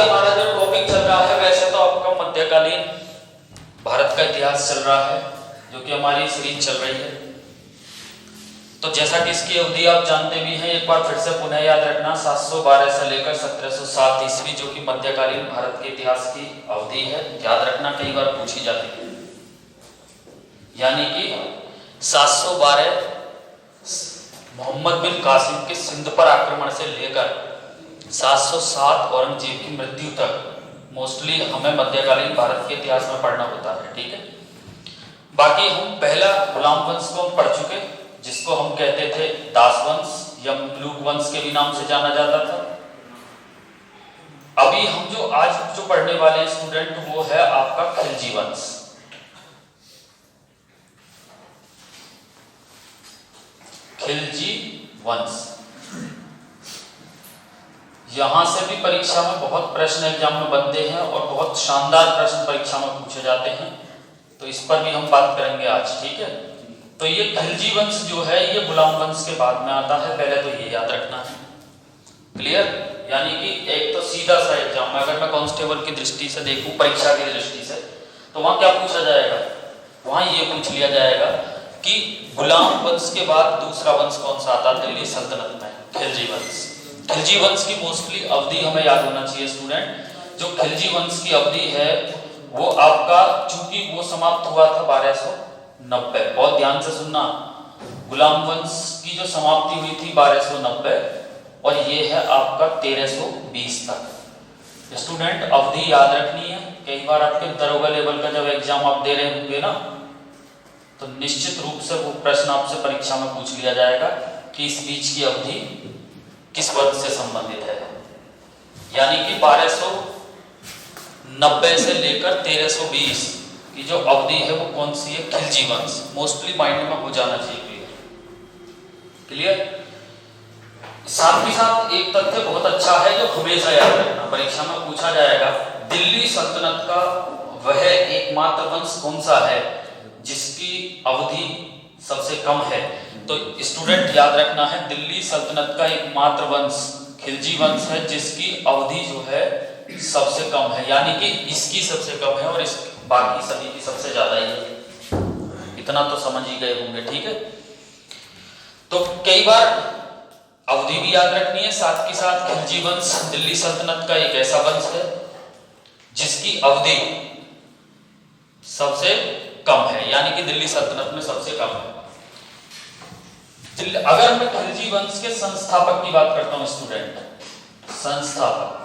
हमारा जो टॉपिक चल रहा है वैसे तो आपका मध्यकालीन भारत का इतिहास चल रहा है, जो कि हमारी सीरीज चल रही है। तो जैसा कि इसकी अवधि आप जानते भी हैं, एक बार फिर से पुनः याद रखना, 712 से लेकर 1707 ईस्वी जो कि मध्यकालीन भारत के इतिहास की अवधि है, याद रखना, कई बार पूछी जाती है। यानी कि 712 मोहम्मद बिन कासिम के सिंध पर आक्रमण से लेकर 707 औरंगजेब की मृत्यु तक मोस्टली हमें मध्यकालीन भारत के इतिहास में पढ़ना होता है, ठीक है। बाकी हम पहला गुलाम वंश को हम पढ़ चुके, जिसको हम कहते थे दास वंश या ममलूक वंश के भी नाम से जाना जाता था। अभी हम जो आज जो पढ़ने वाले हैं स्टूडेंट, वो है आपका खिलजी वंश। खिलजी वंश, यहां से भी परीक्षा में बहुत प्रश्न एग्जाम में बनते हैं और बहुत शानदार प्रश्न परीक्षा में पूछे जाते हैं, तो इस पर भी हम बात करेंगे आज, ठीक है। तो ये खिलजी वंश जो है ये गुलाम वंश के बाद में आता है, पहले तो ये याद रखना है, क्लियर। यानी कि एक तो सीधा सा एग्जाम में अगर मैं कांस्टेबल की दृष्टि से देखूं, परीक्षा की दृष्टि से, तो वहां क्या पूछा जाएगा, वहां ये पूछ लिया जाएगा कि गुलाम वंश के बाद दूसरा वंश कौन सा आता है दिल्ली सल्तनत में, खिलजी वंश। खिलजी वंश की मोस्टली अवधि हमें याद होना चाहिए स्टूडेंट। जो खिलजी वंश की अवधि है वो आपका, चूंकि वो समाप्त हुआ था 1290, बहुत ध्यान से सुनना, गुलाम वंश की जो समाप्ति हुई थी 1290 और ये है आपका 1320 तक। स्टूडेंट अवधि याद रखनी है, कई बार आपके दरोगा लेवल का जब एग्जाम आप दे रहे होंगे ना, तो निश्चित रूप से वो प्रश्न आपसे परीक्षा में पूछ लिया जाएगा कि इस बीच की अवधि किस वंश से संबंधित है। यानी कि 1290 से लेकर 1320 की जो अवधि है वो कौन सी है, खिलजी वंश। मोस्टली माइंड में हो जाना चाहिए, क्लियर। साथ ही साथ एक तथ्य बहुत अच्छा है जो हमेशा याद रखना, परीक्षा में पूछा जाएगा, दिल्ली सल्तनत का वह एकमात्र वंश कौन सा है जिसकी अवधि सबसे कम है। तो स्टूडेंट याद रखना है, दिल्ली सल्तनत का एकमात्र वंश खिलजी वंश है जिसकी अवधि जो है सबसे कम है, यानी कि इसकी सबसे कम है और इस बाकी सभी की सबसे ज्यादा ही है। इतना तो समझ ही गए होंगे, ठीक है। तो कई बार अवधि भी याद रखनी है, साथ के साथ खिलजी वंश दिल्ली सल्तनत का एक ऐसा वंश है जिसकी अवधि सबसे कम है, यानी कि दिल्ली सल्तनत में सबसे कम है। अगर मैं खिलजी वंश के संस्थापक की बात करता हूं स्टूडेंट, संस्थापक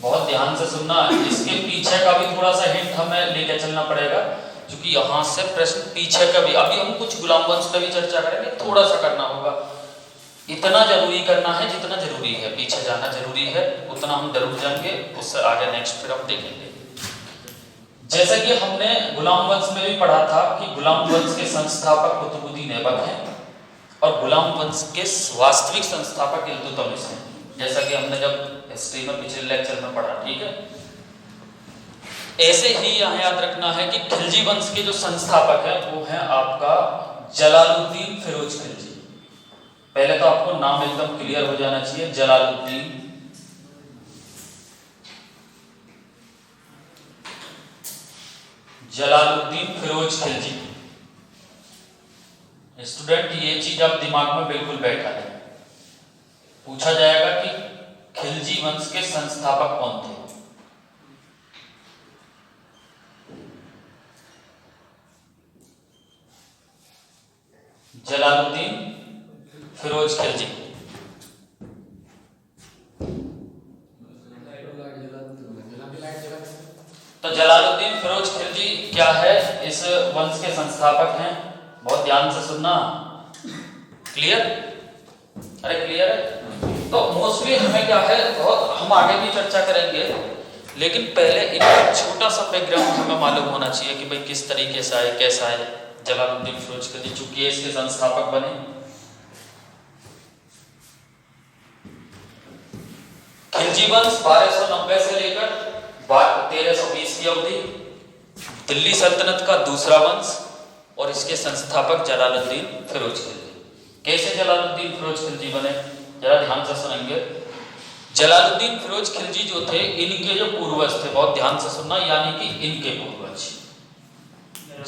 बहुत ध्यान से सुनना, इसके पीछे का भी थोड़ा सा हिंट हमें लेके चलना पड़ेगा, क्योंकि यहां से प्रश्न पीछे का भी, अभी हम कुछ गुलाम वंश पे भी चर्चा करेंगे, थोड़ा सा करना होगा, इतना जरूरी करना है जितना जरूरी है, पीछे जाना जरूरी है उतना हम जरूर जाएंगे, उससे आगे नेक्स्ट फिर हम देखेंगे। जैसा कि हमने गुलाम वंश में भी पढ़ा था कि गुलाम वंश के संस्थापक कुतुबुद्दीन ऐबक हैं और गुलाम वंश के वास्तविक संस्थापक इल्तुतमिश हैं, जैसा कि हमने जब हिस्ट्री में पिछले लेक्चर में पढ़ा, ठीक है। ऐसे ही यहाँ याद रखना है कि खिलजी वंश के जो संस्थापक हैं वो हैं आपका जलालुद्दीन फिरोज खिलजी। पहले तो आपको नाम एकदम क्लियर हो जाना चाहिए, जलालुद्दीन फिरोज खिलजी। स्टूडेंट ये चीज आप दिमाग में बिल्कुल बैठा है, पूछा जाएगा कि खिलजी वंश के संस्थापक कौन थे। जलालुद्दीन फिरोज खिलजी। तो जलालुद्दीन फिरोज खिलजी क्या है, इस वंश के संस्थापक हैं, बहुत ध्यान से सुनना, क्लियर। अरे क्लियर है। तो मोस्टली हमें क्या है, बहुत हम आगे भी चर्चा करेंगे, लेकिन पहले इनका छोटा सा बैकग्राउंड हमें मालूम होना चाहिए कि भाई किस तरीके से आए, कैसा है जलालुद्दीन फिरोज खिलजी, चूंकि इसके संस्थापक बने। खिलजी वंश 1290 से लेकर 1320 की अवधि, दिल्ली सल्तनत का दूसरा वंश और इसके संस्थापक जलालुद्दीन फिरोज खिलजी। कैसे जलालुद्दीन फिरोज खिलजी बने, जरा ध्यान से सुनेंगे। जलालुद्दीन फिरोज खिलजी जो थे, इनके जो पूर्वज थे, बहुत ध्यान से सुनना, यानी कि इनके पूर्वज,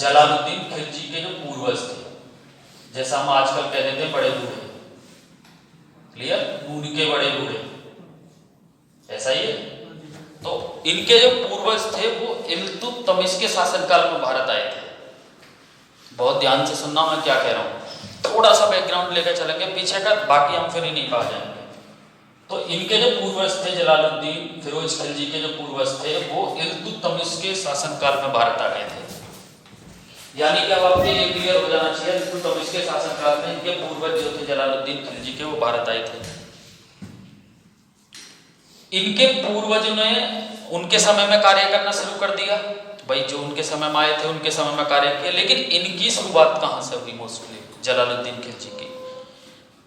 जलालुद्दीन खिलजी के जो पूर्वज थे, जैसा हम आजकल कह देते हैं बड़े बूढ़े, क्लियर, उनके बड़े बूढ़े, ऐसा ही है। तो इनके जो पूर्वज थे वो इल्तुतमिश के शासनकाल में भारत आए थे। बहुत ध्यान से सुनना मैं क्या कह रहा हूँ, थोड़ा सा बैकग्राउंड लेकर चलेंगे पीछे का, बाकी हम फिर इन्हीं पर आ जाएंगे। तो इनके जो पूर्वज थे, जलालुद्दीन फिरोज खिलजी के जो पूर्वज थे, वो इल्तुतमिश के शासनकाल में भारत आ गए थे। यानी कि अब आपको ये क्लियर हो जाना चाहिए, इल्तुतमिश के शासनकाल में इनके पूर्वज जो थे जलालुद्दीन खिलजी के, वो भारत आए थे। इनके पूर्वज ने उनके समय में कार्य करना शुरू कर दिया, भाई जो उनके समय में आए थे उनके समय में कार्य किया। लेकिन इनकी शुरुआत कहाँ से हुई? मोस्टली जलालुद्दीन खिलजी की,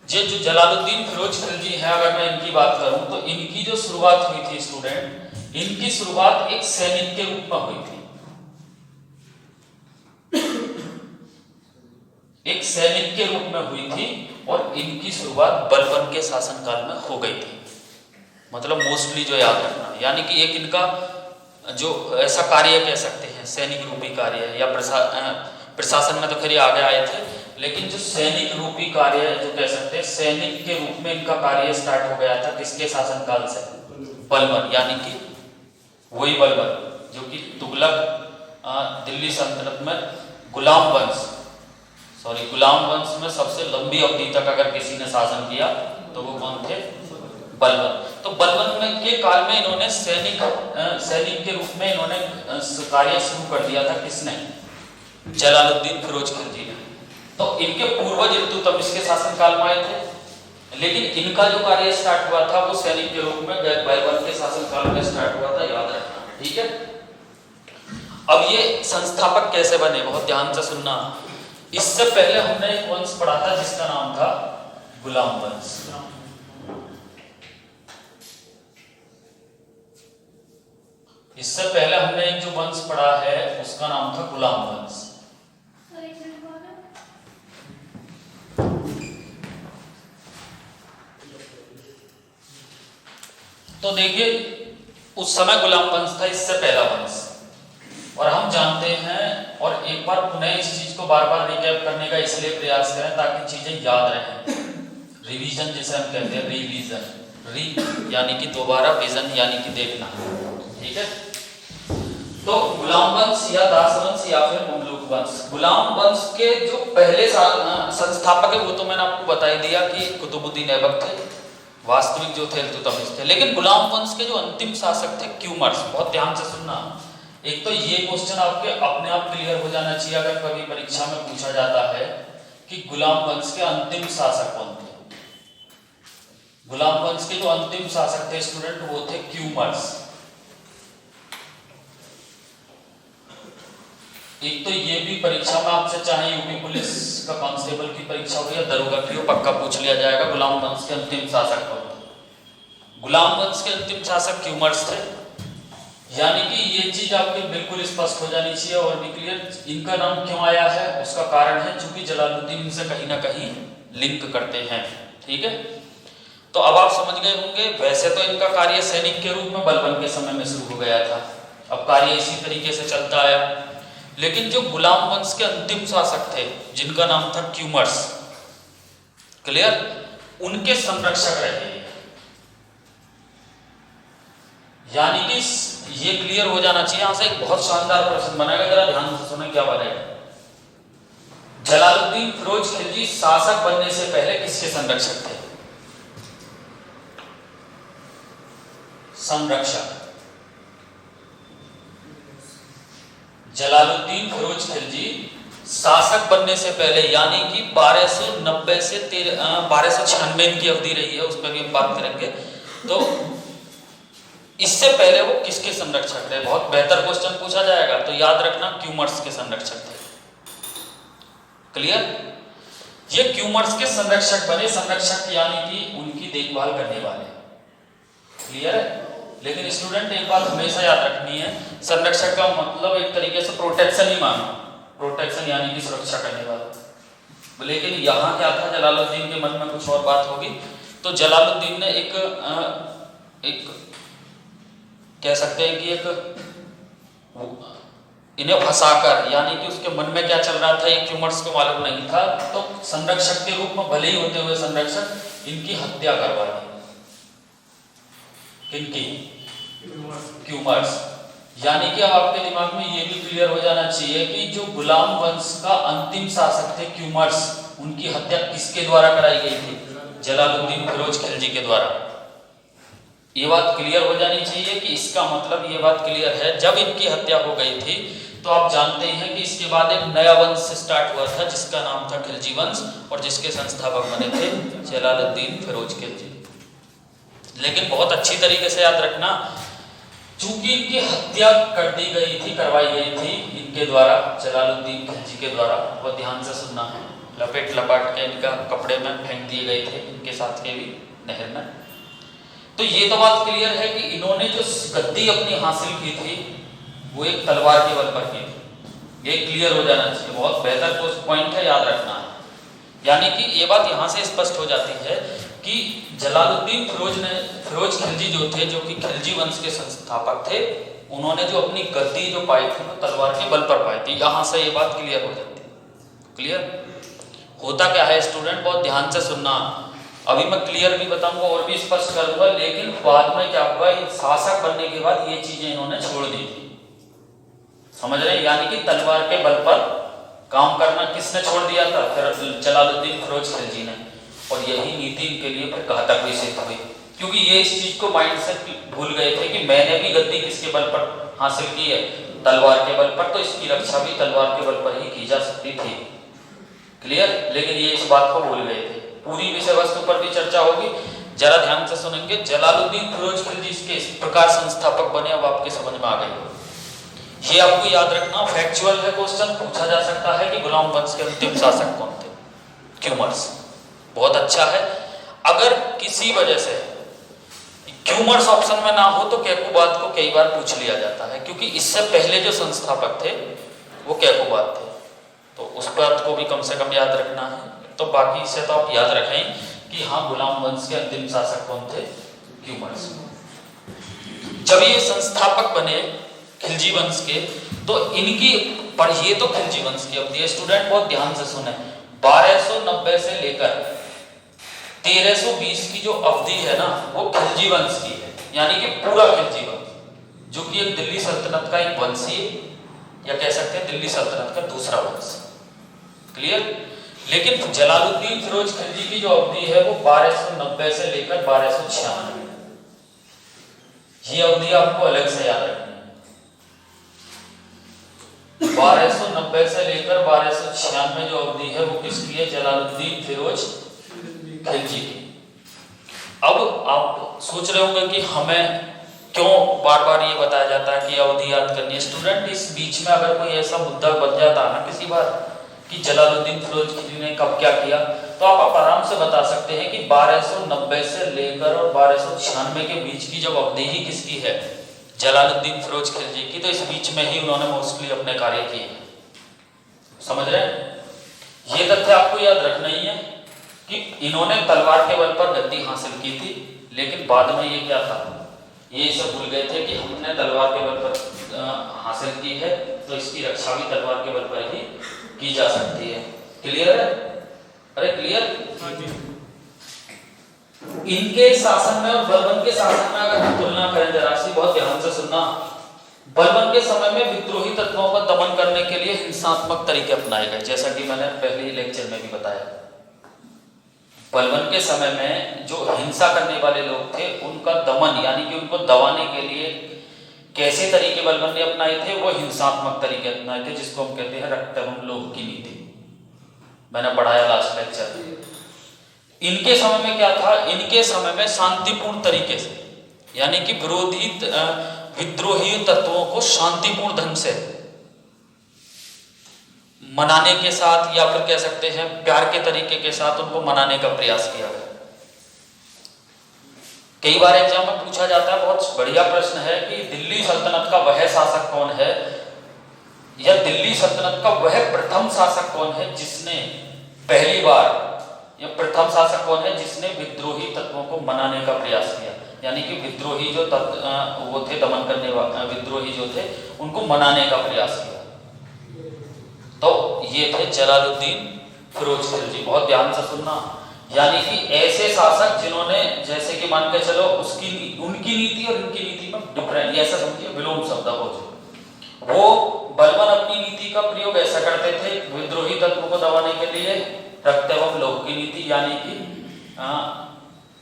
ये जो जलालुद्दीन फिरोज खिलजी है, अगर मैं इनकी बात करूं तो इनकी जो शुरुआत हुई थी स्टूडेंट, इनकी शुरुआत एक सैनिक के रूप में हुई थी, एक सैनिक के रूप में हुई थी, और इनकी शुरुआत बलबन के शासनकाल में हो गई थी। मतलब मोस्टली जो याद रखना, यानी कि एक इनका जो ऐसा कार्य कह सकते हैं, सैनिक रूपी कार्य, या प्रशासन में तो खैर आगे आए थे, लेकिन जो सैनिक रूपी कार्य जो कह सकते हैं, सैनिक के रूप में इनका कार्य स्टार्ट हो गया था किसके शासनकाल से? बलबन, यानी कि वही बलबन जो कि तुगलक दिल्ली सल्तनत में गुलाम वंश में सबसे लंबी अवधि तक अगर किसी ने शासन किया तो वो कौन थे? बलबन। तो बलबन में के काल में इन्होंने सैनिक के रूप में इन्होंने कार्य शुरू कर दिया था। किसने? जलालुद्दीन फिरोज खिलजी ने। तो इनके पूर्वज इल्तुतमिश के शासनकाल में आए थे, लेकिन इनका जो कार्य स्टार्ट हुआ था वो सैनिक के रूप में बलबन के शासनकाल में स्टार्ट हुआ था, याद रखना, ठीक है। अब ये संस्थापक कैसे बने, बहुत ध्यान से सुनना। इससे पहले हमने एक वंश पढ़ा था जिसका नाम था गुलाम वंश। इससे पहले हमने एक जो वंश पढ़ा है उसका नाम था गुलाम वंश। तो देखिए उस समय गुलाम वंश था, इससे पहला वंश, और हम जानते हैं, और एक बार पुनः इस चीज को बार बार रिकैप करने का इसलिए प्रयास करें ताकि चीजें याद रहें। रिवीजन जिसे हम कहते हैं, रिवीजन, यानी कि दोबारा, विजन यानी कि देखना, ठीक है। तो गुलाम वंश या दास वंश या फिर ममलूक वंश, गुलाम वंश के जो पहले संस्थापक है वो तो मैंने आपको बता ही दिया कि कुतुबुद्दीन ऐबक थे, वास्तविक जो थे इल्तुतमिश थे। लेकिन गुलाम वंश के जो अंतिम शासक थे क्यूमर्स, बहुत ध्यान से सुनना। एक तो ये क्वेश्चन आपके अपने आप क्लियर हो जाना चाहिए अगर कभी परीक्षा में पूछा जाता है कि गुलाम वंश के अंतिम शासक कौन थे। गुलाम वंश के जो अंतिम शासक थे स्टूडेंट, वो थे क्यूमर्स। एक तो ये भी परीक्षा में आपसे चाहे यूपी पुलिस का कांस्टेबल की परीक्षा हो या दरोगा की हो, पक्का पूछ लिया जाएगा गुलाम वंश के अंतिम शासक कौन थे। गुलाम वंश के अंतिम शासक क्यूमर्स थे, यानी कि ये चीज आपके बिल्कुल स्पष्ट हो जानी चाहिए और भी क्लियर। इनका नाम क्यों आया है उसका कारण है चूंकि जलालुद्दीन से कहीं ना कहीं लिंक करते हैं, ठीक है। तो अब आप समझ गए होंगे, वैसे तो इनका कार्य सैनिक के रूप में बलबन के समय में शुरू हो गया था, अब कार्य इसी तरीके से चलता आया। लेकिन जो गुलाम वंश के अंतिम शासक थे जिनका नाम था क्यूमर्स, क्लियर, उनके संरक्षक रहे। यानी कि ये क्लियर हो जाना चाहिए। यहां से एक बहुत शानदार प्रश्न बनेगा, जरा ध्यान से सुने क्या बनेगा। जलालुद्दीन फिरोज खिलजी शासक बनने से पहले किसके संरक्षक थे? संरक्षक। जलालुद्दीन फिरोज खिलजी शासक बनने से पहले, यानी कि 1290 से 1296 की अवधि रही है, उस पर भी हम बात करेंगे। तो इससे पहले वो किसके संरक्षक थे? बहुत बेहतर क्वेश्चन पूछा जाएगा, तो याद रखना क्यूमर्स के संरक्षक थे, क्लियर। ये क्यूमर्स के संरक्षक बने, संरक्षक यानी कि उनकी देखभाल करने वाले, क्लियर है। लेकिन स्टूडेंट एक बात हमेशा याद रखनी है, संरक्षक का मतलब एक तरीके से प्रोटेक्शन ही मानो, प्रोटेक्शन यानी कि सुरक्षा करने वाला। लेकिन यहाँ क्या था, जलालुद्दीन के मन में कुछ और बात होगी। तो जलालुद्दीन ने एक कह सकते हैं कि इन्हें फंसाकर, यानी कि उसके मन में क्या चल रहा था ये क्यूमर्स को मालूम नहीं था, तो संरक्षक के रूप में भले ही होते हुए संरक्षक इनकी हत्या करवा दी। किनकी? क्यूमर्स। यानी कि अब आपके दिमाग में ये भी क्लियर हो जाना चाहिए कि जो गुलाम वंश का अंतिम शासक थे क्यूमर्स, उनकी हत्या किसके द्वारा कराई गई थी? जलालुद्दीन फिरोज खिलजी के द्वारा। ये बात क्लियर हो जानी चाहिए कि इसका मतलब ये बात क्लियर है, जब इनकी हत्या हो गई थी तो आप जानते हैं कि इसके बाद एक नया वंश स्टार्ट हुआ था जिसका नाम था खिलजी वंश, और जिसके संस्थापक बने थे जलालुद्दीन फिरोज खिलजी। लेकिन बहुत अच्छी तरीके से याद रखना, चूंकि इनकी हत्या कर दी गई थी, करवाई गई थी इनके द्वारा, जलालुद्दीन खिलजी के द्वारा, वो ध्यान से सुनना है, लपेट लपाट के इनका कपड़े में फेंक दिए गए थे इनके साथ के भी नहर में। तो ये तो बात क्लियर है कि इन्होंने जो गद्दी अपनी हासिल की थी वो एक तलवार के बल पर की थी। ये क्लियर हो जाना चाहिए, बहुत बेहतर पॉइंट है, याद रखना है। यानी कि ये बात यहाँ से स्पष्ट हो जाती है कि जलालुद्दीन फिरोज खिलजी जो थे, जो कि खिलजी वंश के संस्थापक थे, उन्होंने जो अपनी गद्दी जो पाई थी वो तलवार के बल पर पाई थी। यहाँ से ये बात क्लियर हो जाती है। क्लियर होता क्या है स्टूडेंट, बहुत ध्यान से सुनना। अभी मैं क्लियर भी बताऊंगा और भी स्पष्ट करूंगा, लेकिन बाद में क्या हुआ, शासक बनने के बाद ये चीजें इन्होंने छोड़ दी थी। समझ रहे हैं? यानी कि तलवार के बल पर काम करना किसने छोड़ दिया था? फिर जलालुद्दीन फिरोज खिलजी ने। और यही नीति इनके लिए फिर घातक भी सिद्ध हुई, क्योंकि ये इस चीज को माइंड से भूल गए थे कि मैंने भी गद्दी किसके बल पर हासिल की है? तलवार के बल पर, तो इसकी रक्षा भी तलवार के बल पर ही की जा सकती थी। क्लियर? लेकिन ये इस बात को भूल गए थे। पूरी विषय वस्तु पर भी चर्चा होगी, जरा ध्यान से सुनेंगे। जलालुद्दीन फिरोज खिलजी इसके इस प्रकार संस्थापक बने, अब आपके समझ में आ गई। ये आपको याद रखना, फैक्चुअल है, क्वेश्चन पूछा जा सकता है कि गुलाम वंश के अंतिम शासक कौन थे? क्यूमर्स। बहुत अच्छा है। अगर किसी वजह से क्यूमर्स ऑप्शन में ना हो तो कैकुबाद को कई बार पूछ लिया जाता है, क्योंकि इससे पहले जो संस्थापक थे वो कैकुबाद थे, तो उस बात को भी कम से कम याद रखना है। तो बाकी से तो आप याद रखें कि हाँ, गुलाम वंश के अंतिम शासक कौन थे? क्यूमर्स। जब ये संस्थापक बने खिलजी वंश के, तो इनकी पढ़िए तो खिलजी वंश की अवधि, स्टूडेंट बहुत ध्यान से सुने, 1290 से लेकर 1320 की जो अवधि है ना, वो खिलजी वंश की है। यानी कि पूरा खिलजी वंश, जो कि एक दिल्ली सल्तनत का एक वंश ही, या कह सकते हैं दिल्ली सल्तनत का दूसरा वंश। क्लियर? लेकिन जलालुद्दीन फिरोज खिलजी की जो अवधि है वो 1290 से लेकर 1296, ये अवधि आपको अलग से याद रखनी है। 1290 से लेकर 1296 जो अवधि है वो किसकी है? जलालुद्दीन फिरोज खिलजी की। अब आप सोच रहे होंगे कि हमें क्यों बार बार ये बताया जाता है कि अवधि याद करनी है। स्टूडेंट, इस बीच में अगर कोई ऐसा मुद्दा बन जाता है ना किसी बार कि जलालुद्दीन फिरोज खिलजी ने कब क्या किया, तो आप आराम से बता सकते हैं कि 1290 से लेकर और 1296 के बीच की जब अवधि ही किसकी है? जलालुद्दीन फिरोज खिलजी की। तो इस बीच में ही उन्होंने मोस्टली अपने कार्य किए। समझ रहे हैं? ये तथ्य आपको याद रखना ही है कि इन्होंने तलवार के बल पर गद्दी हासिल की थी, लेकिन बाद में ये क्या था, ये इसे भूल गए थे कि हमने तलवार के बल पर हासिल की है, तो इसकी रक्षा भी तलवार के बल पर ही की जा सकती है। क्लियर है? अरे क्लियर? इनके शासन में और बलबन के शासन में अगर हम तुलना करें जरा सी, बहुत ध्यान से सुनना। बलबन के समय में विद्रोही तत्वों का दमन करने के लिए हिंसात्मक तरीके अपनाए गए, जैसा कि मैंने पहले ही लेक्चर में भी बताया। बलबन के समय में जो हिंसा करने वाले लोग थे उनका दमन, यानी कि उनको दबाने के लिए कैसे तरीके बलबन ने अपनाए थे? वो हिंसात्मक तरीके अपनाए थे, जिसको हम कहते हैं रक्तम लोह की नीति। मैंने पढ़ाया लास्ट लेक्चर में। इनके समय में क्या था? इनके समय में शांतिपूर्ण तरीके से, यानी कि विद्रोही तत्वों को शांतिपूर्ण ढंग से मनाने के साथ, या फिर कह सकते हैं प्यार के तरीके के साथ उनको मनाने का प्रयास किया गया। कई बार एग्जाम में पूछा जाता है, बहुत बढ़िया प्रश्न है, कि दिल्ली सल्तनत का वह शासक कौन है, या दिल्ली सल्तनत का वह प्रथम शासक कौन है जिसने पहली बार ये प्रथम शासक कौन है जिसने विद्रोही तत्वों को मनाने का प्रयास किया, यानी कि विद्रोही जो वो थे दमन करने वाले विद्रोही जो थे उनको मनाने का प्रयास किया। तो ये थे जलालुद्दीन फिरोज खिलजी। बहुत ध्यान से सुनना, यानी कि ऐसे शासक जिन्होंने जैसे कि मान के चलो उनकी नीति और इनकी नीति में डिफरेंट, ऐसा समझिए विलोम शब्द हो, वो बलवन अपनी नीति का प्रयोग ऐसा करते थे विद्रोही तत्वों को दबाने के लिए, रखते वक्त लोग की नीति यानी कि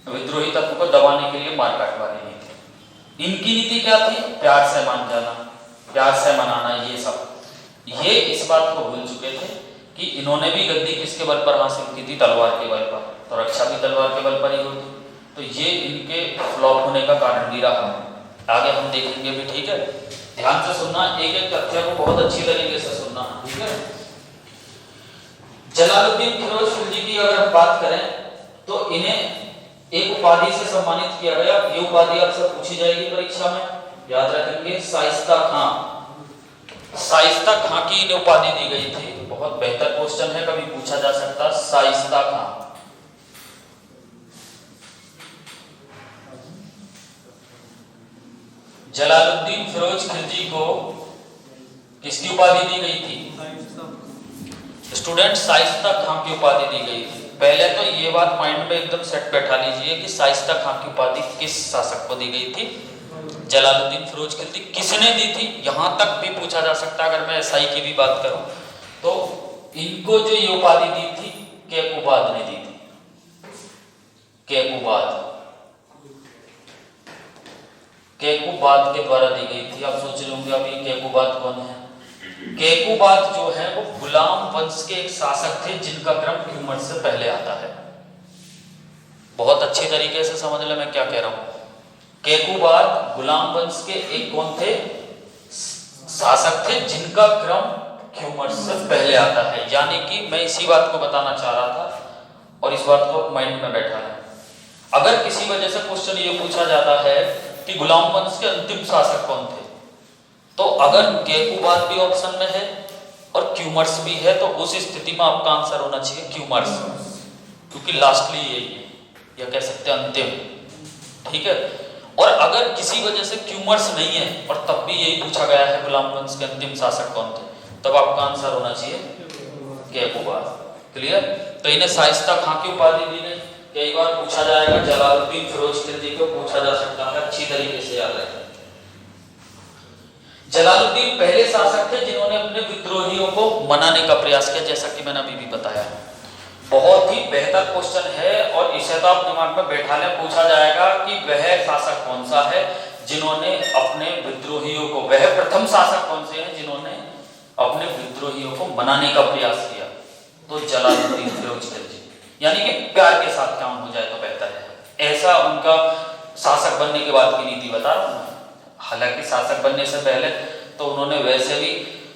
विद्रोही तत्व को दबाने के लिए मारकाट वाली नीति। इनकी नीति क्या थी? प्यार से मान जाना, प्यार से मनाना, ये सब। ये इस बात को भूल चुके थे कि इन्होंने भी गद्दी किसके बल पर हासिल की थी? तलवार के बल पर, तो रक्षा भी तलवार के बल पर ही होती। तो ये इनके फ्लॉप होने का कारण भी रहा, आगे हम देखेंगे भी, ठीक है। ध्यान से सुनना, एक एक तथ्य को बहुत अच्छी तरीके से सुनना, ठीक है। जलालुद्दीन फिरोज खिलजी की अगर हम बात करें तो इन्हें एक उपाधि से सम्मानित किया गया। ये उपाधि आपसे पूछी जाएगी परीक्षा में, याद रखेंगे, शाइस्ता खां। शाइस्ता खां की इन्हें उपाधि दी गई थी। बहुत बेहतर क्वेश्चन है, कभी पूछा जा सकता। शाइस्ता खां, जलालुद्दीन फिरोज खिलजी को किसकी उपाधि दी गई थी? स्टूडेंट, शाइस्ता खां की उपाधि दी गई थी। पहले तो ये बात माइंड में एकदम सेट बैठा लीजिए कि शाइस्ता खां की उपाधि किस शासक को दी गई थी? जलालुद्दीन फिरोज खिलजी। किसने दी थी, यहां तक भी पूछा जा सकता। अगर मैं एसआई की भी बात करूं तो इनको जो ये उपाधि दी थी कैकुबाद ने दी थी। कैकुबाद के द्वारा दी गई थी। आप सोच रहे होंगे अभी कैकुबाद कौन है? कैकुबाद जो है वो गुलाम वंश के एक शासक थे जिनका क्रम क्यूमर से पहले आता है। बहुत अच्छी तरीके से समझ ले मैं क्या कह रहा हूं। कैकुबाद गुलाम वंश के एक कौन थे? शासक थे जिनका क्रम क्यूमर से पहले आता है। यानी कि मैं इसी बात को बताना चाह रहा था और इस बात को माइंड में बैठा है। अगर किसी वजह से क्वेश्चन ये पूछा जाता है कि गुलाम वंश के अंतिम शासक कौन थे, तो अगर कैकुबाद भी ऑप्शन में है और क्यूमर्स भी है तो उस स्थिति में आपका आंसर होना चाहिए क्यूमर्स, क्योंकि लास्टली यही है, या कह सकते हैं अंतिम, ठीक है। और अगर किसी वजह से क्यूमर्स नहीं है और तब भी यही पूछा गया है गुलाम वंश के अंतिम शासक कौन थे, तब आपका आंसर होना चाहिए कैकुबाद। क्लियर? तो इन्हें शाइस्ता खां की उपाधि दी गई। कई बार पूछा जाएगा, जलालुद्दीन फिरोज खिलजी को पूछा जा सकता है, अच्छी तरीके से याद रखें। जलालुद्दीन पहले शासक थे जिन्होंने अपने विद्रोहियों को मनाने का प्रयास किया, जैसा कि मैंने अभी भी बताया। बहुत ही बेहतर क्वेश्चन है और इसे तो आप दिमाग में बैठा लें। पूछा जाएगा कि वह शासक कौन सा है जिन्होंने अपने विद्रोहियों को, वह प्रथम शासक कौन से हैं जिन्होंने अपने विद्रोहियों को मनाने का प्रयास किया? तो जलालुद्दीन फिरोज खिलजी। यानी कि प्यार के साथ काम हो जाए तो बेहतर है, ऐसा उनका शासक बनने के बाद की नीति बता रहा हूं। हालांकि शासक बनने से पहले तो उन्होंने वैसे भी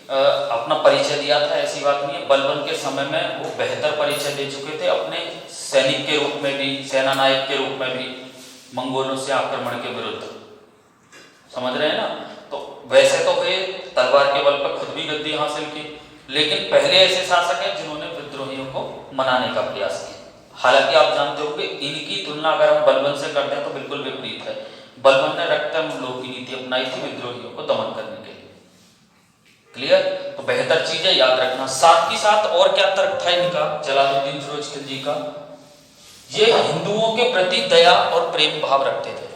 अपना परिचय दिया था, ऐसी बात नहीं है। बलबन के समय में वो बेहतर परिचय दे चुके थे, अपने सैनिक के रूप में भी, सेना नायक के रूप में भी मंगोलों से आक्रमण के विरुद्ध। समझ रहे हैं ना? तो वैसे तो वे तलवार के बल पर खुद भी गद्दी हासिल की, लेकिन पहले ऐसे शासक हैं जिन्होंने विद्रोहियों को मनाने का प्रयास किया। हालांकि आप जानते हो कि इनकी तुलना अगर हम बलबन से करते हैं तो बिल्कुल विपरीत है। बलबन ने रक्तम लोक की नीति अपनाई थी विद्रोहियों को दमन करने के लिए। क्लियर? तो बेहतर चीज है, याद रखना। साथ ही साथ और क्या तर्क था इनका, जलालुद्दीन फिरोज खिलजी का? ये हिंदुओं के प्रति दया और प्रेम भाव रखते थे।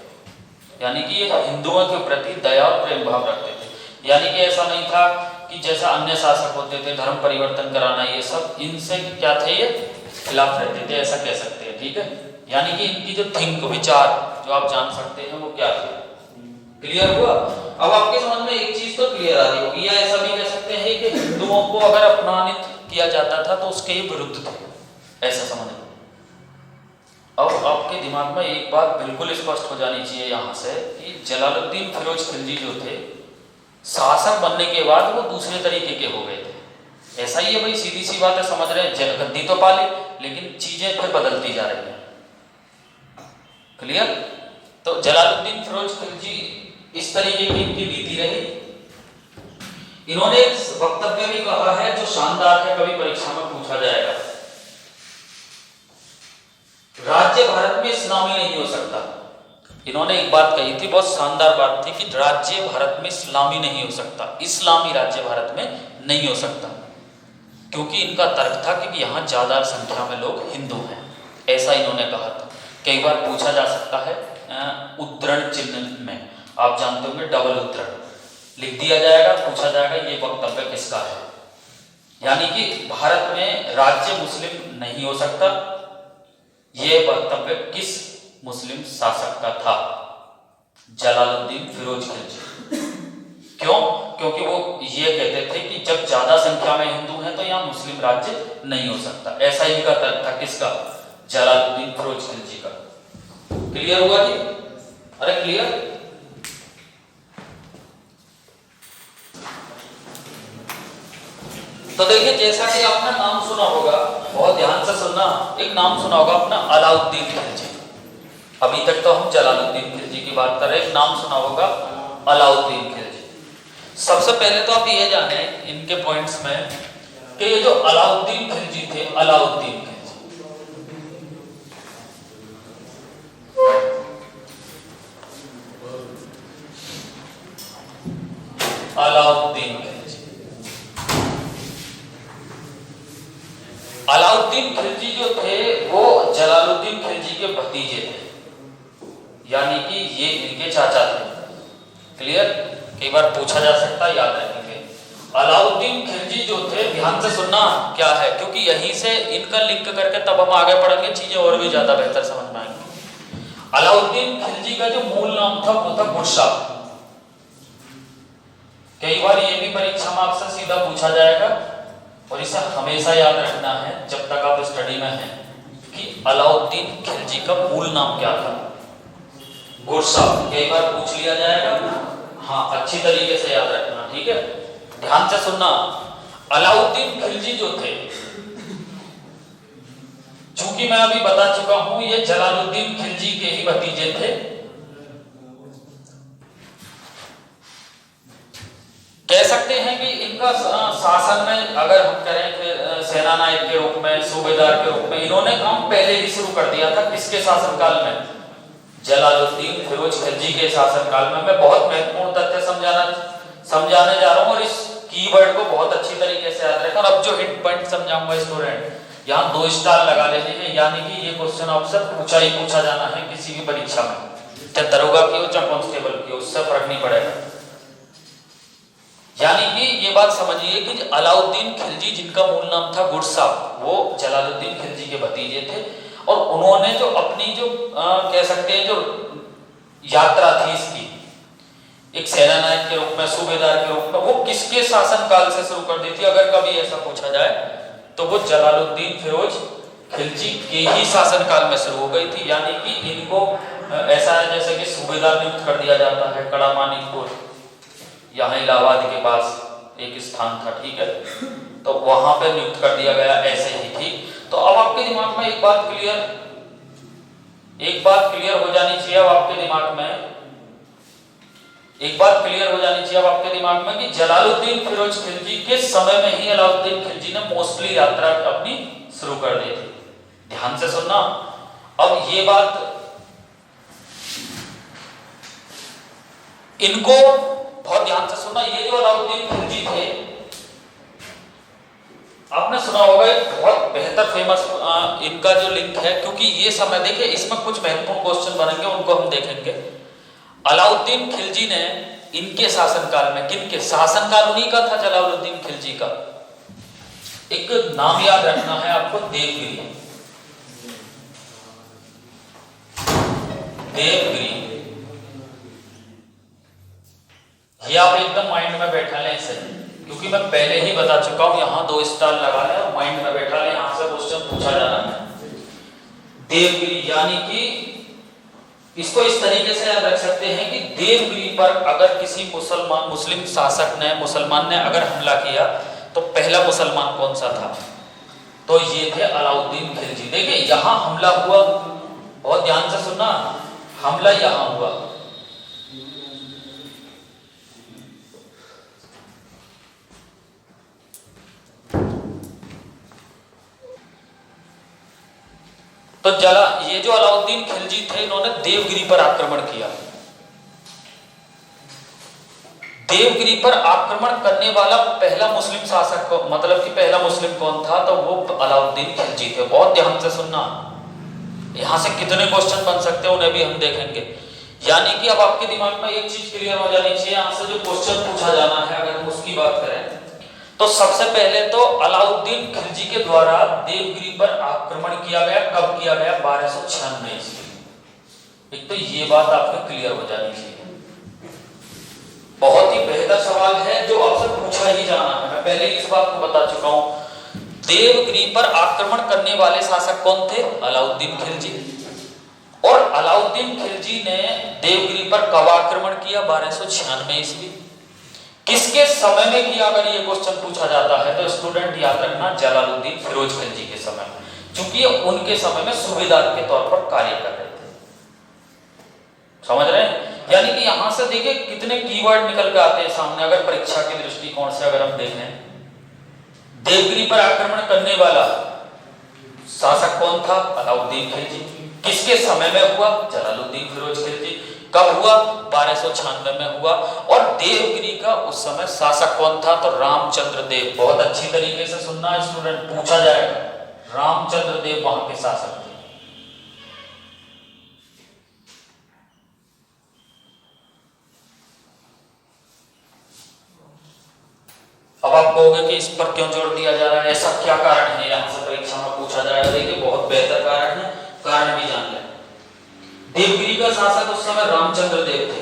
यानी कि ये हिंदुओं के प्रति दया और प्रेम भाव रखते थे। यानी कि ऐसा नहीं था कि जैसा अन्य शासक होते थे धर्म परिवर्तन कराना, ये सब इनसे क्या थे, ये खिलाफ रहते थे, ऐसा कह सकते हैं, ठीक है। यानी कि इनकी जो थिंक, विचार जो आप जान सकते हैं वो क्या थे। क्लियर हुआ? अब आपके समझ में एक चीज तो क्लियर आ रही होगी, या ऐसा भी कह सकते हैं कि हिंदुओं को अगर अपमानित किया जाता था तो उसके विरुद्ध थे, ऐसा समझ लो। अब आपके दिमाग में एक बात बिल्कुल स्पष्ट हो जानी चाहिए यहाँ से कि जलालुद्दीन फिरोज खिलजी जो थे शासक बनने के बाद वो दूसरे तरीके के हो गए थे। ऐसा ही है भाई, सीधी सी बात है, समझ रहे हैं। गद्दी तो पाले, लेकिन चीजें फिर बदलती जा रही हैं। क्लियर? तो जलालुद्दीन फिरोज खिलजी इस तरीके की इनकी नीति रही। इन्होंने एक वक्तव्य भी कहा है जो शानदार है, कभी परीक्षा में पूछा जाएगा। इस्लामी नहीं हो सकता। इन्होंने एक बात कही थी, बहुत शानदार बात थी, कि राज्य भारत में इस्लामी नहीं हो सकता, इस्लामी राज्य भारत में नहीं हो सकता, क्योंकि इनका तर्क था कि यहाँ ज़्यादा संख्या में लोग हिंदू हैं, ऐसा इन्होंने कहा था। कई बार पूछा जा सकता है उद्धरण चिन्ह में, आप जानते होंगे डबल उद्धरण लिख दिया जाएगा, पूछा जाएगा ये वक्तव्य किसका है, यानी कि भारत में राज्य मुस्लिम नहीं हो सकता, ये वक्तव्य किस मुस्लिम शासक का था? जलालुद्दीन फिरोज खिलजी। क्यों? क्योंकि वो ये कहते थे कि जब ज्यादा संख्या में हिंदू हैं तो यहाँ मुस्लिम राज्य नहीं हो सकता, ऐसा इनका तर्क था। किसका? जलालुद्दीन फिरोज खिलजी का। क्लियर हुआ जी? अरे क्लियर? तो देखिए, जैसा कि आपने नाम सुना होगा, बहुत ध्यान से सुनना, एक नाम सुना होगा अपना अलाउद्दीन खिलजी। अभी तक तो हम जलालुद्दीन खिलजी की बात कर रहे हैं, एक नाम सुना होगा अलाउद्दीन खिलजी। सबसे पहले तो आप ये जाने इनके पॉइंट्स में कि ये जो अलाउद्दीन खिलजी थे, अलाउद्दीन खिलजी, अलाउद्दीन खिलजी, अलाउद्दीन खिलजी जो थे वो जलालुद्दीन खिलजी के भतीजे थे, यानी कि ये इनके चाचा थे। क्लियर? कई बार पूछा जा सकता है, याद रखेंगे। अलाउद्दीन खिलजी जो थे, ध्यान से सुनना क्या है, क्योंकि यहीं से इनका लिंक करके तब हम आगे पढ़ेंगे, चीजें और भी ज्यादा बेहतर समझ में आएंगी। अलाउद्दीन खिलजी का जो मूल नाम था वो था गुरशाह। कई बार ये भी परीक्षा में आपसे सीधा पूछा जाएगा, और इसे हमेशा याद रखना है जब तक आप स्टडी में हैं, कि अलाउद्दीन खिलजी का मूल नाम क्या था? गुरशाह। कई बार पूछ लिया जाएगा, हाँ, अच्छी तरीके से याद रखना, ठीक है? ध्यान से सुनना। अलाउद्दीन खिलजी जो थे, चूंकि मैं अभी बता चुका हूं ये जलालुद्दीन खिलजी के ही भतीजे थे, कह सकते हैं कि इनका शासन में अगर हम करें कि सेनानायक के रूप में, सूबेदार के रूप में, इन्होंने काम पहले ही शुरू कर दिया था। किसके शासनकाल में? जलालुद्दीन फिरोज खिलजी के शासनकाल में। मैं बहुत महत्वपूर्ण तथ्य समझाने जा रहा हूं, और इस कीवर्ड को बहुत अच्छी तरीके से याद रखें। और अब जो हिट पॉइंट समझाऊंगा स्टूडेंट, यहाँ 2 स्टार लगा लेने हैं, यानी कि ये क्वेश्चन आपसे पूछा ही पूछा जाना है किसी भी परीक्षा में, चाहे दरोगा की हो चाहे कांस्टेबल की हो, उससे फर्क नहीं पड़ेगा। यानी कि ये बात समझिए कि अलाउद्दीन खिलजी, जिनका मूल नाम था गुरशाह, वो जलालुद्दीन खिलजी के भतीजे थे, और उन्होंने जो अपनी जो कह सकते हैं जो यात्रा थी इसकी, एक सेनानायक के रूप में, सूबेदार के रूप में, वो किसके शासनकाल से शुरू कर दी थी? अगर कभी ऐसा पूछा जाए तो वो जलालुद्दीन फिरोज खिलजी के ही शासनकाल में शुरू हो गई थी। यानी कि इनको ऐसा है जैसे कि सूबेदार नियुक्त कर दिया जाता है कड़ामानिकपुर, यहाँ इलाहाबाद के पास एक स्थान था, ठीक है, तो वहां पे नियुक्त कर दिया गया, ऐसे ही। ठीक, तो अब आपके दिमाग में एक बात क्लियर हो जानी चाहिए अब आपके दिमाग में, एक बात क्लियर हो जानी चाहिए अब आपके दिमाग में, कि जलालुद्दीन फिरोज खिलजी के समय में ही अलाउद्दीन खिलजी ने मोस्टली यात्रा अपनी शुरू कर दी थी। ध्यान से सुनना। अब ये बात इनको बहुत ध्यान से सुनना, ये जो अलाउद्दीन खिलजी थे, आपने सुना होगा एक बहुत बेहतर फेमस इनका जो लिंक है, क्योंकि ये समय देखिए इसमें कुछ महत्वपूर्ण क्वेश्चन बनेंगे, उनको हम देखेंगे। अलाउद्दीन खिलजी ने इनके शासनकाल में, किनके शासनकाल? उन्हीं का था, जलालुद्दीन खिलजी का। एक नाम याद रखना है आपको, देवगिरी। देवगिरी, ये आप एकदम माइंड में बैठा लें इसे, क्योंकि मैं पहले ही बता चुका हूं, यहां 2 स्टार लगा लें और माइंड में बैठा लें, यहां से क्वेश्चन पूछा जाना है। देवगिरी, यानी कि इसको इस तरीके से याद रख सकते हैं कि देवगिरी पर अगर किसी मुस्लिम शासक ने, मुसलमान ने अगर हमला किया तो पहला मुसलमान कौन सा था? तो ये थे अलाउद्दीन खिलजी। देखिए यहां हमला हुआ, बहुत ध्यान से सुनना, हमला यहां हुआ, तो ये जो अलाउद्दीन खिलजी थे, इन्होंने देवगिरी पर आक्रमण किया। देवगिरी पर आक्रमण करने वाला पहला मुस्लिम शासक मतलब कि पहला मुस्लिम कौन था, तो वो अलाउद्दीन खिलजी थे। बहुत ध्यान से सुनना, यहां से कितने क्वेश्चन बन सकते हैं उन्हें भी हम देखेंगे। यानी कि अब आपके दिमाग में एक चीज क्लियर हो जानी चाहिए, यहां से जो क्वेश्चन पूछा जाना है अगर हम उसकी बात करें, तो सबसे पहले तो अलाउद्दीन खिलजी के द्वारा देवगिरी पर आक्रमण किया गया। कब किया गया? 1296 ईस्वी। एक तो ये बात आपको क्लियर हो जानी चाहिए। बहुत ही बेहतर सवाल है जो आपसे पूछा ही जाना है, मैं पहले इस बात को बता चुका हूं। देवगिरी पर आक्रमण करने वाले शासक कौन थे? अलाउद्दीन खिलजी। और अलाउद्दीन खिलजी ने देवगिरी पर कब आक्रमण किया? 1296 ईस्वी। किसके समय में किया? अगर ये क्वेश्चन पूछा जाता है तो स्टूडेंट याद रखना, जलालुद्दीन फिरोज खिलजी के समय में, क्योंकि उनके समय में सूबेदार के तौर पर कार्य कर रहे थे। समझ रहे हैं? यानी कि यहां से देखिए कितने कीवर्ड निकल के आते हैं सामने, अगर परीक्षा के दृष्टिकोण से अगर हम देखें। देवगिरी पर आक्रमण करने वाला शासक कौन था? अलाउद्दीन खिलजी। किसके समय में हुआ? जलालुद्दीन फिरोज खिलजी। कब हुआ? 1296 में हुआ। और देवगिरी का उस समय शासक कौन था? तो रामचंद्र देव। बहुत अच्छी तरीके से सुनना स्टूडेंट, पूछा जाएगा। रामचंद्र देव वहां के शासक थे। अब आप कहोगे कि इस पर क्यों जोर दिया जा रहा है, ऐसा क्या कारण है, यहां से परीक्षा में पूछा जाएगा। देखिए बहुत बेहतर कारण है, कारण भी जान लें। देवगिरी का शासक उस समय रामचंद्र देव थे।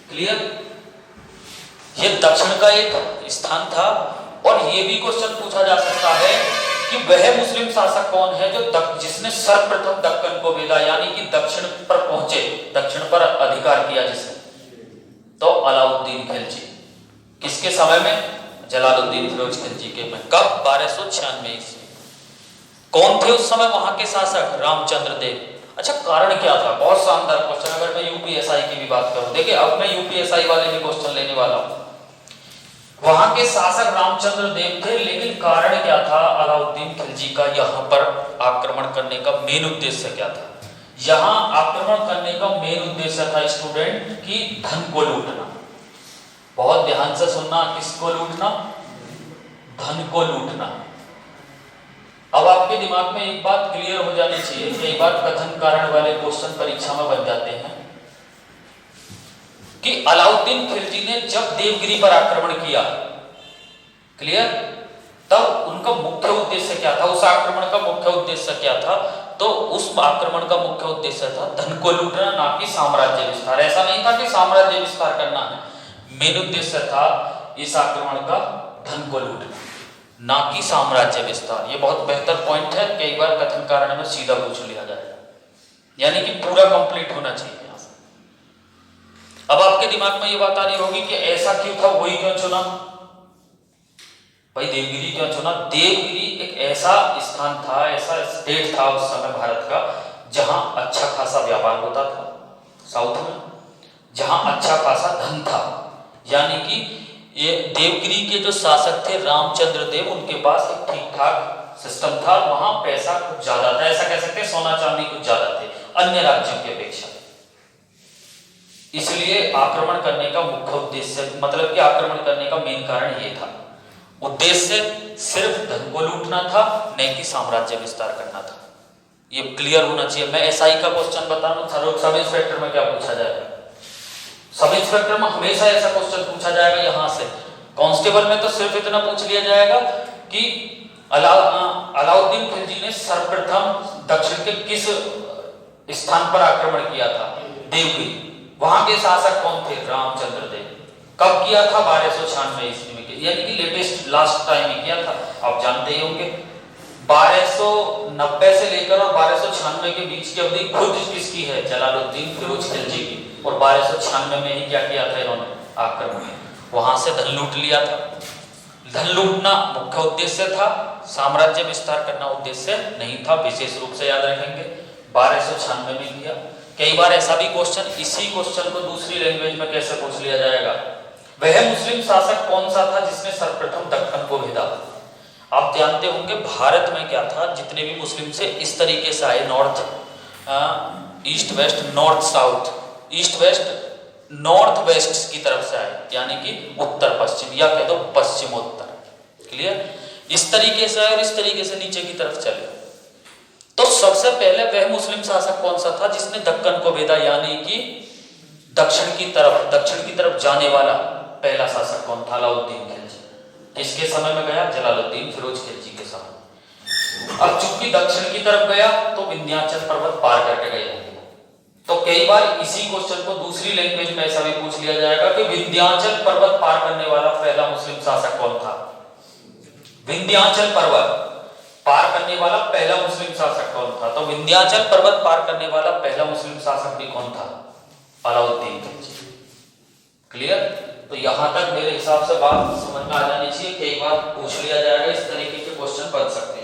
क्लियर? ये दक्षिण का एक स्थान था। और ये भी क्वेश्चन पूछा जा सकता है कि वह मुस्लिम शासक कौन है जो जिसने सर्वप्रथम दक्कन को भेदा, यानी कि दक्षिण पर पहुंचे, दक्षिण पर अधिकार किया जिसने, तो अलाउद्दीन खिलजी। किसके समय में? जलालुद्दीन फिरोज खिलजी के में। कब? 1296 ईस्वी। कौन थे उस समय वहां के शासक? रामचंद्र देव। अच्छा, कारण क्या था? बहुत शानदार क्वेश्चन। अगर मैं यूपीएसआई की भी बात करूं, देखिए अब मैं यूपीएसआई वाले भी क्वेश्चन लेने वाला हूं। वहां के शासक रामचंद्र देव थे, लेकिन कारण क्या था अलाउद्दीन खिलजी का यहां पर आक्रमण करने का मेन उद्देश्य क्या था? यहां आक्रमण करने का मेन उद्देश्य था स्टूडेंट कि धन को लूटना। बहुत ध्यान से सुनना, किसको लूटना? धन को लूटना। अब आपके दिमाग में एक बात क्लियर हो जानी चाहिए, कई बार कथन कारण वाले क्वेश्चन परीक्षा में बन जाते हैं कि अलाउद्दीन खिलजी ने जब देवगिरी पर आक्रमण किया, क्लियर, तब उनका मुख्य उद्देश्य क्या था? उस आक्रमण का मुख्य उद्देश्य क्या था? तो उस आक्रमण का मुख्य उद्देश्य था धन को लूटना, ना कि साम्राज्य विस्तार। ऐसा नहीं था कि साम्राज्य विस्तार करना है, मेन उद्देश्य था इस आक्रमण का धन को लूटना, ना कि साम्राज्य विस्तार। ये बहुत बेहतर पॉइंट है, कई बार कथन कारण में सीधा पूछ लिया जाएगा, यानी कि पूरा कंप्लीट होना चाहिए यहां से। अब आपके दिमाग में ये बात आ रही होगी कि ऐसा क्यों था, वही क्यों चुना भाई, देवगिरी क्यों चुना? देवगिरी एक ऐसा स्थान था, ऐसा स्टेट था उस समय भारत का, जहां अच्छा खासा व्यापार होता था साउथ में, जहां अच्छा खासा धन था। यानी कि ये देवगिरी के जो शासक थे रामचंद्र देव, उनके पास एक ठीक ठाक सिस्टम था, वहां पैसा कुछ ज्यादा था, ऐसा कह सकते हैं सोना चांदी कुछ ज्यादा थे अन्य राज्यों की अपेक्षा। इसलिए आक्रमण करने का मुख्य उद्देश्य, मतलब कि आक्रमण करने का मेन कारण ये था, उद्देश्य सिर्फ धन को लूटना था, न कि साम्राज्य विस्तार करना था। ये क्लियर होना चाहिए। मैं एसआई का क्वेश्चन बता रहा हूं, सब इंस्पेक्टर में क्या पूछा जाएगा? सब इंस्पेक्टर में हमेशा ऐसा क्वेश्चन पूछा जाएगा यहां से। कांस्टेबल में तो सिर्फ इतना पूछ लिया जाएगा कि अलाउद्दीन खिलजी ने सर्वप्रथम दक्षिण के किस स्थान पर आक्रमण किया था? देवगिरी। वहां के शासक कौन थे? रामचंद्र देव। कब किया था? 1296 ईस्वी में, यानी कि लेटेस्ट लास्ट टाइम ही किया था, आप जानते ही होंगे। 1290 से लेकर और 1296 के बीच की अवधि खुद किसकी है? जलालुद्दीन फिरोज खिलजी की। और 1296 में ही क्या किया था इन्होंने? आक्रमण। वहां से धन लूट लिया था। धन लूटना मुख्य उद्देश्य था, साम्राज्य विस्तार करना उद्देश्य नहीं था, विशेष रूप से याद रखेंगे। 1296 में किया। कई बार ऐसा भी क्वेश्चन, इसी क्वेश्चन को दूसरी लैंग्वेज में कैसे पूछ लिया जाएगा? वह मुस्लिम शासक कौन सा था जिसने सर्वप्रथम दक्कन को भेदा? आप जानते होंगे भारत में क्या था, जितने भी मुस्लिम से इस तरीके से आए, north east west north south, east west north west की तरफ से आए, यानी कि उत्तर पश्चिम या कह दो पश्चिमोत्तर। क्लियर? इस तरीके से आए और इस तरीके से नीचे की तरफ चले। तो सबसे पहले वह मुस्लिम शासक कौन सा था जिसने दक्कन को भेदा, यानी कि दक्षिण की तरफ जाने वाला पहला शासक कौन था? अलाउद्दीन खिलजी। किसके समय में गया? जलालुद्दीन फिरोज खिलजी के समय। अब चूंकि दक्षिण की तरफ गया तो विंध्याचल पर्वत पार करके गया। तो कई बार इसी क्वेश्चन को दूसरी लैंग्वेज में ऐसा भी पूछ लिया जाएगा कि विंध्याचल पर्वत पार करने वाला पहला मुस्लिम शासक कौन था? विंध्याचल पर्वत पार करने वाला पहला मुस्लिम शासक कौन था? तो विंध्याचल पर्वत पार करने वाला पहला मुस्लिम शासक भी कौन था? अलाउद्दीन खिलजी। क्लियर? तो यहां तक मेरे हिसाब से बात समझ में आ जानी चाहिए। कई बार पूछ लिया जाएगा, इस तरीके के क्वेश्चन बन सकते हैं।